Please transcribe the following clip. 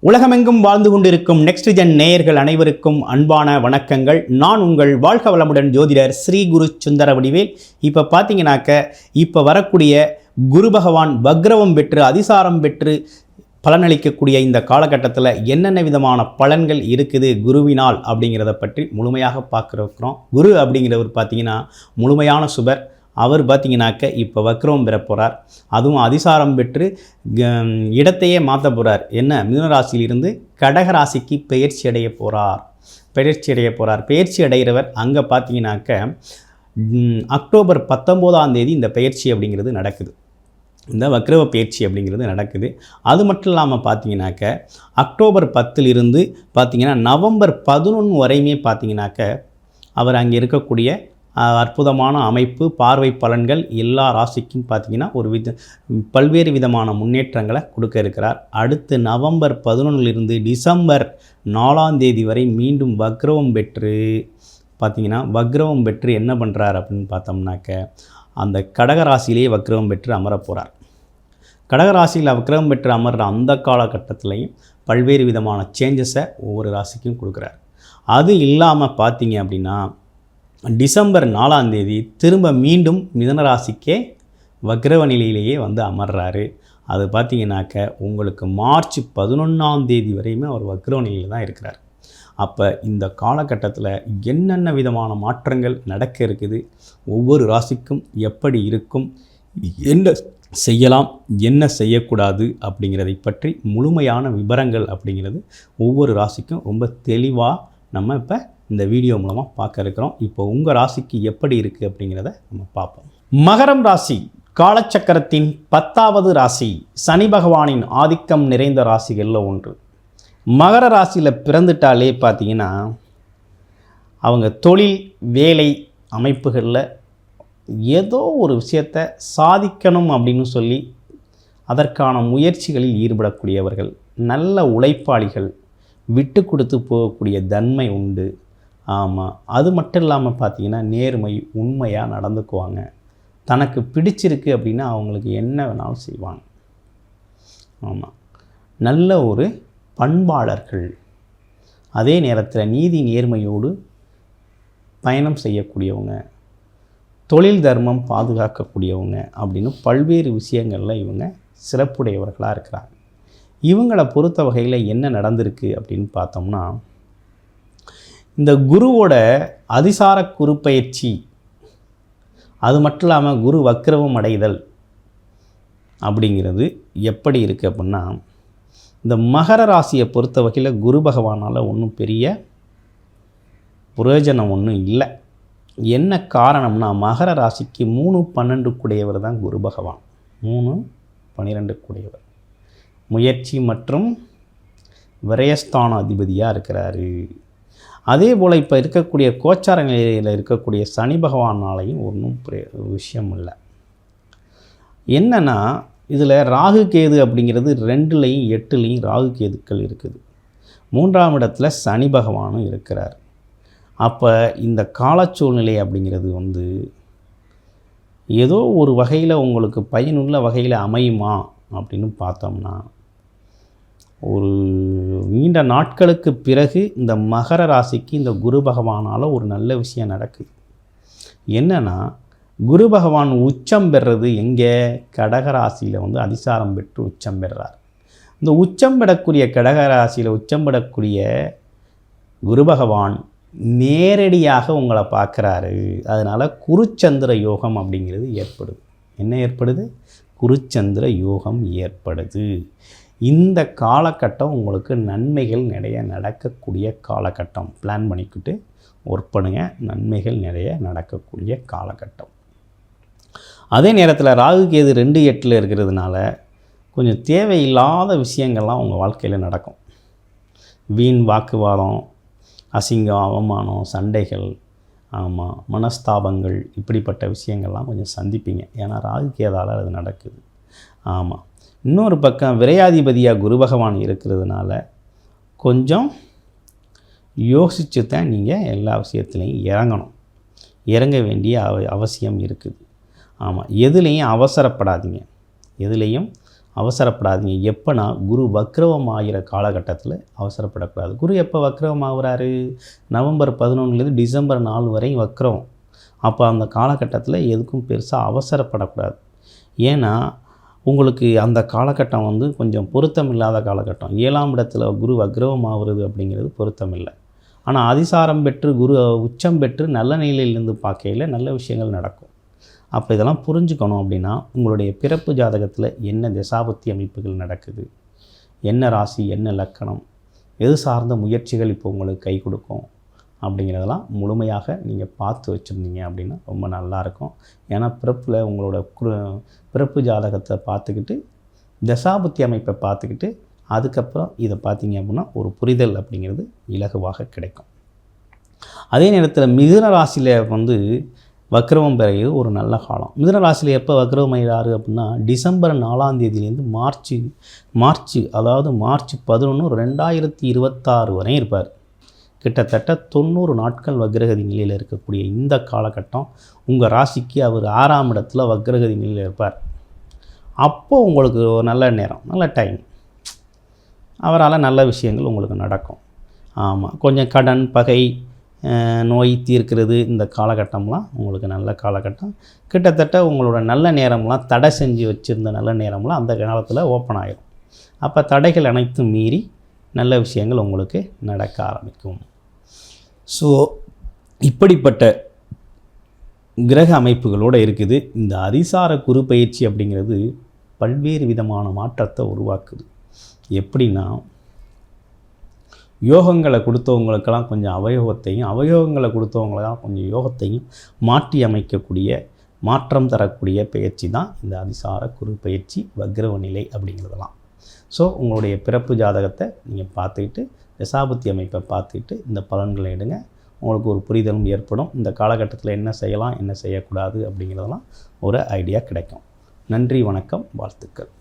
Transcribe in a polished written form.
உலகமெங்கும் வாழ்ந்து கொண்டிருக்கும் நெக்ஸ்ட் ஜென் நேயர்கள் அனைவருக்கும் அன்பான வணக்கங்கள். நான் உங்கள் வாழ்க வளமுடன் ஜோதிடர் ஸ்ரீ குரு சுந்தர வடிவேல். இப்போ பார்த்தீங்கன்னாக்க இப்போ வரக்கூடிய குரு பகவான் வக்ரவம் பெற்று அதிசாரம் பெற்று பலனளிக்கக்கூடிய இந்த காலகட்டத்தில் என்னென்ன விதமான பலன்கள் இருக்குது குருவினால் அப்படிங்கிறத பற்றி முழுமையாக பார்க்குறோம். குரு அப்படிங்கிறவர் பார்த்தீங்கன்னா முழுமையான சுபர். அவர் பார்த்தீங்கன்னாக்க இப்போ வக்ரவம் பெற போகிறார். அதுவும் அதிசாரம் பெற்று இடத்தையே மாற்ற போகிறார். என்ன, மிதுனராசியிலிருந்து கடகராசிக்கு பயிற்சி அடைய போகிறார். பயிற்சி அடைகிறவர் அங்கே பார்த்தீங்கன்னாக்க அக்டோபர் 19 இந்த பயிற்சி அப்படிங்கிறது நடக்குது. இந்த வக்ரவ பயிற்சி அப்படிங்கிறது நடக்குது. அது மட்டும் இல்லாமல் பார்த்தீங்கன்னாக்க அக்டோபர் 10 பார்த்தீங்கன்னா நவம்பர் 11 வரையுமே பார்த்தீங்கன்னாக்க அவர் அங்கே இருக்கக்கூடிய அற்புதமான அமைப்பு, பார்வை பலன்கள் எல்லா ராசிக்கும் பார்த்திங்கன்னா பல்வேறு விதமான முன்னேற்றங்களை கொடுக்க இருக்கிறார். அடுத்து நவம்பர் 11 டிசம்பர் 4 வரை மீண்டும் வக்ரவம் பெற்று பார்த்திங்கன்னா வக்ரவம் பெற்று என்ன பண்ணுறார் அப்படின்னு பார்த்தோம்னாக்க அந்த கடகராசியிலேயே வக்ரவம் பெற்று அமரப் போகிறார். கடகராசியில் வக்ரவம் பெற்று அமர்ற அந்த காலகட்டத்திலையும் பல்வேறு விதமான சேஞ்சஸை ஒவ்வொரு ராசிக்கும் கொடுக்குறார். அது இல்லாமல் பார்த்தீங்க அப்படின்னா டிசம்பர் 4 திரும்ப மீண்டும் மிதுனராசிக்கே வக்ரவ நிலையிலேயே வந்து அமர்றாரு. அது பார்த்திங்கனாக்க உங்களுக்கு மார்ச் 11 வரையுமே அவர் வக்ரவ நிலையில் தான் இருக்கிறார். அப்போ இந்த காலகட்டத்தில் என்னென்ன விதமான மாற்றங்கள் நடக்க இருக்குது, ஒவ்வொரு ராசிக்கும் எப்படி இருக்கும், என்ன செய்யலாம் என்ன செய்யக்கூடாது அப்படிங்கிறதை பற்றி முழுமையான விவரங்கள் அப்படிங்கிறது ஒவ்வொரு ராசிக்கும் ரொம்ப தெளிவாக நம்ம இப்போ இந்த வீடியோ மூலமாக பார்க்க இருக்கிறோம். இப்போ உங்கள் ராசிக்கு எப்படி இருக்குது அப்படிங்கிறத நம்ம பார்ப்போம். மகரம் ராசி காலச்சக்கரத்தின் 10வது ராசி, சனி பகவானின் ஆதிக்கம் நிறைந்த ராசிகளில் ஒன்று. மகர ராசியில் பிறந்துட்டாலே பார்த்திங்கன்னா அவங்க தொழில் வேலை அமைப்புகளில் ஏதோ ஒரு விஷயத்தை சாதிக்கணும் அப்படின்னு சொல்லி அதற்கான முயற்சிகளில் ஈடுபடக்கூடியவர்கள், நல்ல உழைப்பாளிகள், விட்டு கொடுத்து போகக்கூடிய தன்மை உண்டு. ஆமாம், அது மட்டும் இல்லாமல் பார்த்தீங்கன்னா நேர்மை, உண்மையாக நடந்துக்குவாங்க. தனக்கு பிடிச்சிருக்கு அப்படின்னா அவங்களுக்கு என்ன வேணாலும் செய்வாங்க. ஆமாம், நல்ல ஒரு பண்பாளர்கள், அதே நேரத்தில் நீதி நேர்மையோடு பயணம் செய்யக்கூடியவங்க, தொழில் தர்மம் பாதுகாக்கக்கூடியவங்க அப்படின்னு பல்வேறு விஷயங்களில் இவங்க சிறப்புடையவர்களாக இருக்கிறாங்க. இவங்களை பொறுத்த வகையில் என்ன நடந்திருக்கு அப்படின்னு பார்த்தோம்னா, இந்த குருவோட அதிசார குரு பயிற்சி, அது மட்டும் இல்லாமல் குரு வக்ரவம் அடைதல் அப்படிங்கிறது எப்படி இருக்குது அப்படின்னா, இந்த மகர ராசியை பொறுத்த வகையில் குரு பகவானால் ஒன்றும் பெரிய பிரயோஜனம் ஒன்றும் இல்லை. என்ன காரணம்னா, மகர ராசிக்கு 3-12 கூடியவர் தான் குரு பகவான். 3-12 கூடியவர், முயற்சி மற்றும் விரயஸ்தான அதிபதியாக இருக்கிறாரு. அதே போல் இப்போ இருக்கக்கூடிய கோச்சார நிலையில் இருக்கக்கூடிய சனி பகவானாலையும் ஒன்றும் விஷயம் இல்லை. என்னென்னா, இதில் ராகு கேது அப்படிங்கிறது 2லையும் 8லையும் ராகு கேதுக்கள் இருக்குது. 3ஆம் இடத்துல சனி பகவானும் இருக்கிறார். அப்போ இந்த காலச்சூழ்நிலை அப்படிங்கிறது வந்து ஏதோ ஒரு வகையில் உங்களுக்கு பயனுள்ள வகையில் அமையுமா அப்படின்னு பார்த்தோம்னா, ஒரு நீண்ட நாட்களுக்கு பிறகு இந்த மகர ராசிக்கு இந்த குரு பகவானால் ஒரு நல்ல விஷயம் நடக்குது. என்னென்னா, குரு பகவான் உச்சம் பெறுறது எங்கே, கடகராசியில் வந்து அதிசாரம் பெற்று உச்சம் பெறுறார். இந்த உச்சம் பெறக்கூடிய கடகராசியில் உச்சம் பெறக்கூடிய குரு பகவான் நேரடியாக உங்களை பார்க்குறாரு. அதனால் குருச்சந்திர யோகம் அப்படிங்கிறது ஏற்படுது. என்ன ஏற்படுது? குருச்சந்திர யோகம் ஏற்படுது. இந்த காலகட்டம் உங்களுக்கு நன்மைகள் நிறைய நடக்கக்கூடிய காலகட்டம். பிளான் பண்ணிக்கிட்டு ஒர்க் பண்ணுங்கள், நன்மைகள் நிறைய நடக்கக்கூடிய காலகட்டம். அதே நேரத்தில் ராகு கேது 2-8 இருக்கிறதுனால கொஞ்சம் தேவையில்லாத விஷயங்கள்லாம் உங்கள் வாழ்க்கையில் நடக்கும். வீண் வாக்குவாதம், அசிங்கம், அவமானம், சண்டைகள், ஆமாம், மனஸ்தாபங்கள், இப்படிப்பட்ட விஷயங்கள்லாம் கொஞ்சம் சந்திப்பீங்க. ஏன்னா ராகு கேதால் அது நடக்குது. ஆமாம், இன்னொரு பக்கம் விரையாதிபதியாக குரு பகவான் இருக்கிறதுனால கொஞ்சம் யோசித்து தான் நீங்கள் எல்லா விஷயத்துலையும் இறங்க வேண்டிய அவசியம் இருக்குது. ஆமாம், எதுலேயும் அவசரப்படாதீங்க. எதுலேயும் அவசரப்படாதீங்க. எப்போனா குரு வக்ரவம் ஆகிற காலகட்டத்தில் அவசரப்படக்கூடாது. குரு எப்போ வக்ரவம் ஆகுறாரு? நவம்பர் 11லேருந்து டிசம்பர் 4 வரை வக்ரம். அப்போ அந்த காலகட்டத்தில் எதுக்கும் பெருசாக அவசரப்படக்கூடாது. ஏன்னா உங்களுக்கு அந்த காலகட்டம் வந்து கொஞ்சம் பொருத்தம் இல்லாத காலகட்டம். 7ஆம் இடத்துல குரு வக்ரவம் ஆகுறது அப்படிங்கிறது பொருத்தம் இல்லை. ஆனால் அதிசாரம் பெற்று குரு உச்சம் பெற்று நல்ல நிலையிலிருந்து பார்க்கையில் நல்ல விஷயங்கள் நடக்கும். அப்போ இதெல்லாம் புரிஞ்சுக்கணும் அப்படின்னா உங்களுடைய பிறப்பு ஜாதகத்தில் என்ன திசாபுத்தி அமைப்புகள் நடக்குது, என்ன ராசி, என்ன லக்கணம், எது சார்ந்த முயற்சிகள் இப்போ உங்களுக்கு கை கொடுக்கும் அப்படிங்கிறதெல்லாம் முழுமையாக நீங்கள் பார்த்து வச்சுருந்தீங்க அப்படின்னா ரொம்ப நல்லாயிருக்கும். ஏன்னா பிறப்பில் உங்களோட பிறப்பு ஜாதகத்தை பார்த்துக்கிட்டு தசாபுத்தி அமைப்பை பார்த்துக்கிட்டு அதுக்கப்புறம் இதை பார்த்தீங்க அப்படின்னா ஒரு புரிதல் அப்படிங்கிறது இலகுவாக கிடைக்கும். அதே நேரத்தில் மிதுன ராசியில் வந்து வக்ரவம் பெறுகிறது ஒரு நல்ல காலம். மிதுன ராசியில் எப்போ வக்ரவம் ஆகிறாரு அப்படின்னா டிசம்பர் 4ஆம் தேதியிலேருந்து மார்ச் 11 2026 வரை இருப்பார். கிட்டத்தட்ட 90 நாட்கள் வக்ரகதி நிலையில் இருக்கக்கூடிய இந்த காலகட்டம் உங்கள் ராசிக்கு அவர் 6ஆம் இடத்துல வக்ரகதி நிலையில் இருப்பார். அப்போது உங்களுக்கு ஒரு நல்ல நேரம், நல்ல டைம், அவரால் நல்ல விஷயங்கள் உங்களுக்கு நடக்கும். ஆமாம், கொஞ்சம் கடன், பகை, நோய் தீர்க்கிறது இந்த காலகட்டம்லாம் உங்களுக்கு நல்ல காலகட்டம். கிட்டத்தட்ட உங்களோட நல்ல நேரம்லாம் தடை செஞ்சு வச்சுருந்த நல்ல நேரம்லாம் அந்த காலத்தில் ஓப்பன் ஆகிடும். அப்போ தடைகள் அனைத்தும் மீறி நல்ல விஷயங்கள் உங்களுக்கு நடக்க ஆரம்பிக்கும். ஸோ இப்படிப்பட்ட கிரக அமைப்புகளோடு இருக்குது. இந்த அதிசார குரு பயிற்சி அப்படிங்கிறது பல்வேறு விதமான மாற்றத்தை உருவாக்குது. எப்படின்னா யோகங்களை கொடுத்தவங்களுக்கெல்லாம் கொஞ்சம் அவயோகத்தையும், அவயோகங்களை கொடுத்தவங்களுக்கெல்லாம் கொஞ்சம் யோகத்தையும் மாற்றி அமைக்கக்கூடிய, மாற்றம் தரக்கூடிய பயிற்சி தான் இந்த அதிசார குரு பயிற்சி, வக்ரவ நிலை அப்படிங்கிறதெல்லாம். ஸோ உங்களுடைய பிறப்பு ஜாதகத்தை நீங்கள் பார்த்துக்கிட்டு தசாபுத்தி அமைப்பை பார்த்துக்கிட்டு இந்த பலன்களை எடுங்க. உங்களுக்கு ஒரு புரிதலும் ஏற்படும். இந்த காலகட்டத்தில் என்ன செய்யலாம், என்ன செய்யக்கூடாது அப்படிங்கிறதெல்லாம் ஒரு ஐடியா கிடைக்கும். நன்றி, வணக்கம், வாழ்த்துக்கள்.